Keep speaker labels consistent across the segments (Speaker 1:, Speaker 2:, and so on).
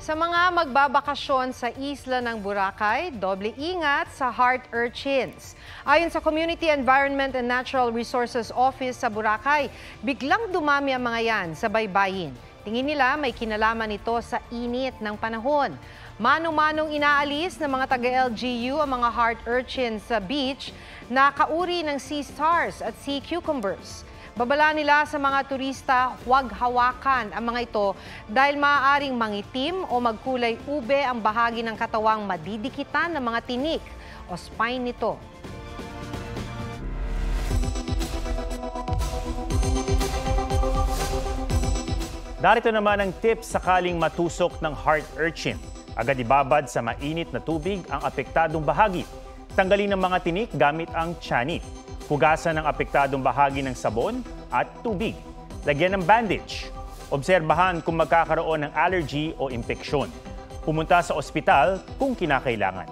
Speaker 1: Sa mga magbabakasyon sa isla ng Boracay, doble ingat sa heart urchins. Ayon sa Community Environment and Natural Resources Office sa Boracay, biglang dumami ang mga yan sa baybayin. Tingin nila may kinalaman ito sa init ng panahon. Mano-manong inaalis ng mga taga-LGU ang mga heart urchins sa beach na kauri ng sea stars at sea cucumbers. Babala nila sa mga turista, huwag hawakan ang mga ito dahil maaaring mangitim o magkulay ube ang bahagi ng katawang madidikitan ng mga tinik o spine nito.
Speaker 2: Darito naman ang tips sakaling matusok ng heart urchin. Agad ibabad sa mainit na tubig ang apektadong bahagi. Tanggalin ang mga tinik gamit ang tiyanik. Hugasan ang apektadong bahagi ng sabon at tubig. Lagyan ng bandage. Obserbahan kung magkakaroon ng allergy o impeksyon. Pumunta sa ospital kung kinakailangan.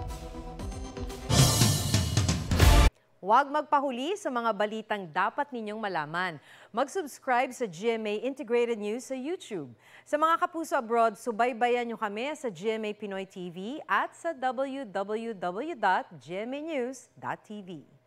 Speaker 1: Huwag magpahuli sa mga balitang dapat ninyong malaman. Mag-subscribe sa GMA Integrated News sa YouTube. Sa mga kapuso abroad, subaybayan nyo kami sa GMA Pinoy TV at sa www.gmanews.tv.